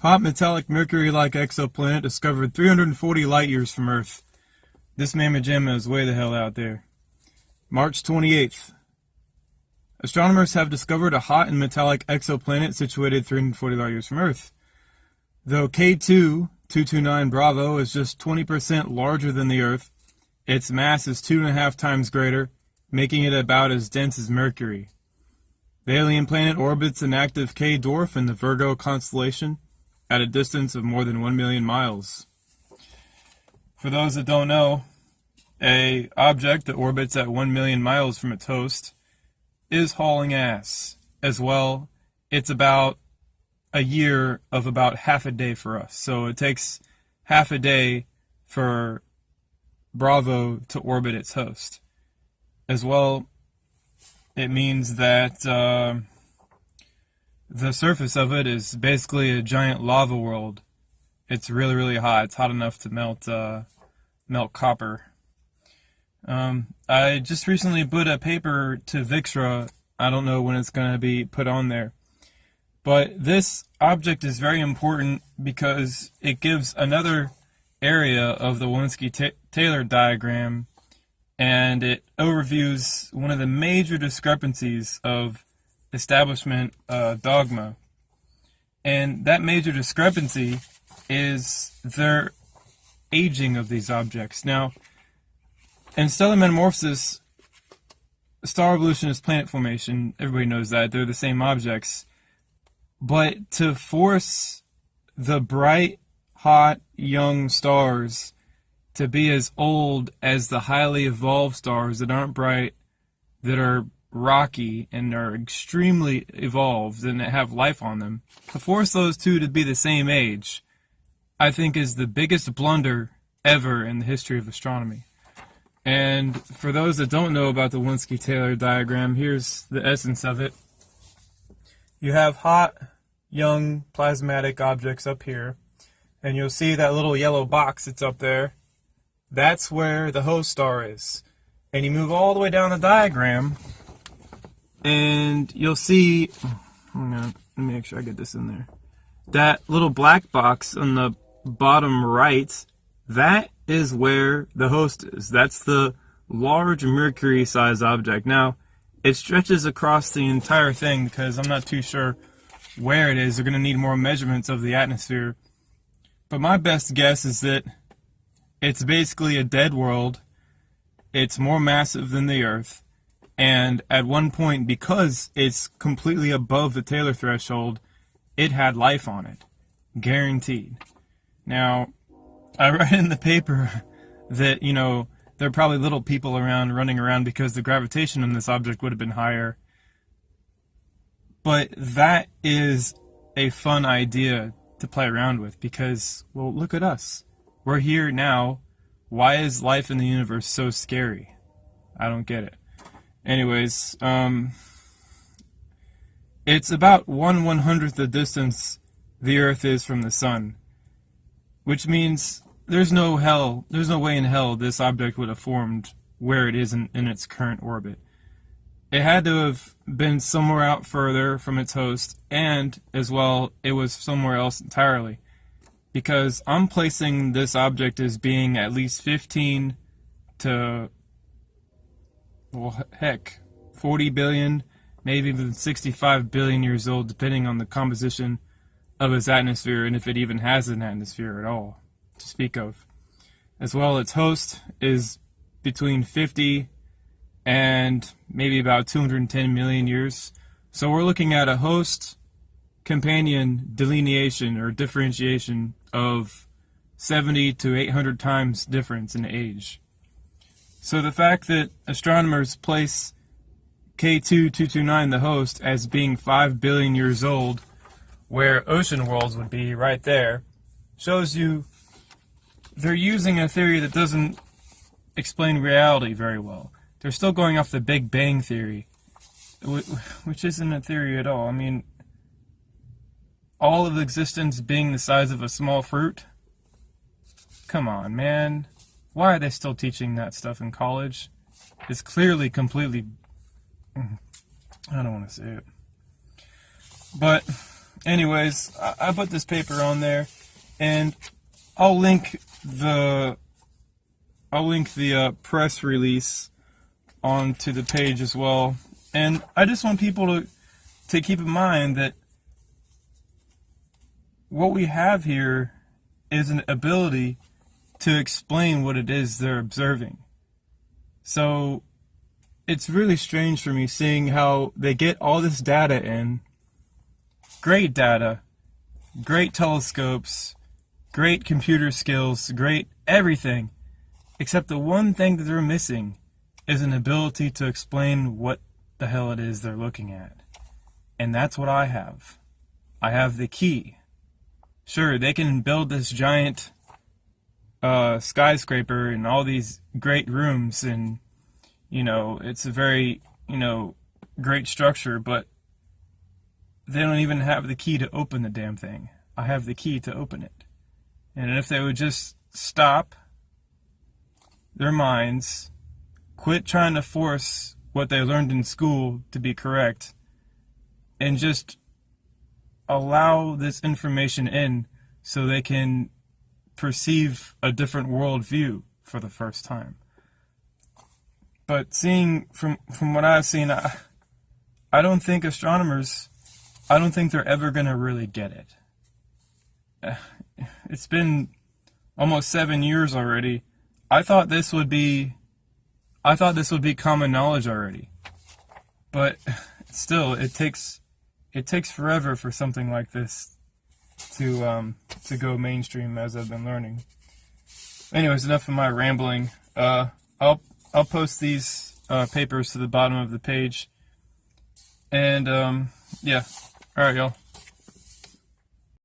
Hot metallic Mercury-like exoplanet discovered 340 light-years from Earth. This mamma jamma is way the hell out there. March 28th. Astronomers have discovered a hot and metallic exoplanet situated 340 light-years from Earth. Though K2-229 Bravo is just 20% larger than the Earth, its mass is 2.5 times greater, making it about as dense as Mercury. The alien planet orbits an active K dwarf in the Virgo constellation at a distance of more than 1 million miles. For those that don't know, an object that orbits at 1 million miles from its host is hauling ass. As well, it's about a year of about half a day for us. So it takes half a day for Bravo to orbit its host. As well, it means that the surface of it is basically a giant lava world. It's really, really hot. It's hot enough to melt copper. I just recently put a paper to Vixra. I don't know when it's going to be put on there. But this object is very important because it gives another area of the Wolynski-Taylor diagram, and it overviews one of the major discrepancies of establishment dogma. And that major discrepancy is their aging of these objects. Now, in stellar metamorphosis, star evolution is planet formation. Everybody knows that. They're the same objects. But to force the bright, hot, young stars to be as old as the highly evolved stars that aren't bright, that are rocky and are extremely evolved and have life on them, to force those two to be the same age, I think is the biggest blunder ever in the history of astronomy. And for those that don't know about the Wolynski-Taylor diagram, here's the essence of it. You have hot, young, plasmatic objects up here, and you'll see that little yellow box that's up there. That's where the host star is. And you move all the way down the diagram, and you'll see, let me make sure I get this in there. That little black box on the bottom right, that is where the host is. That's the large Mercury-sized object. Now, it stretches across the entire thing because I'm not too sure where it is. They're going to need more measurements of the atmosphere. But my best guess is that it's basically a dead world. It's more massive than the Earth. And at one point, because it's completely above the Taylor threshold, it had life on it. Guaranteed. Now, I write in the paper that, there are probably little people around running around because the gravitation on this object would have been higher. But that is a fun idea to play around with because, well, look at us. We're here now. Why is life in the universe so scary? I don't get it. Anyways, it's about 1/100th the distance the Earth is from the Sun, which means there's no way in hell this object would have formed where it is in its current orbit. It had to have been somewhere out further from its host, and as well, it was somewhere else entirely. Because I'm placing this object as being at least 15 to, well, heck, 40 billion, maybe even 65 billion years old, depending on the composition of its atmosphere, and if it even has an atmosphere at all to speak of. As well, its host is between 50 and maybe about 210 million years. So we're looking at a host-companion delineation or differentiation of 70 to 800 times difference in age. So the fact that astronomers place K2-229, the host, as being 5 billion years old, where ocean worlds would be right there, shows you they're using a theory that doesn't explain reality very well. They're still going off the Big Bang Theory, which isn't a theory at all. I mean, all of existence being the size of a small fruit? Come on, man. Why are they still teaching that stuff in college? It's clearly completely... I don't want to say it. But anyways, I put this paper on there, and I'll link the press release onto the page as well. And I just want people to keep in mind that what we have here is an ability to explain what it is they're observing. So it's really strange for me seeing how they get all this data in, great data, great telescopes, great computer skills, great everything, except the one thing that they're missing is an ability to explain what the hell it is they're looking at. And that's what I have. I have the key. Sure, they can build this giant skyscraper and all these great rooms, and it's a very great structure, but they don't even have the key to open the damn thing. I have the key to open it. And if they would just stop their minds, quit trying to force what they learned in school to be correct, and just allow this information in so they can perceive a different worldview for the first time. But seeing from what I've seen, I don't think astronomers, I don't think they're ever going to really get it. It's been almost 7 years already. I thought this would be common knowledge already. But still, it takes forever for something like this to go mainstream, as I've been learning. Anyways, enough of my rambling. I'll post these papers to the bottom of the page. And yeah. All right, y'all.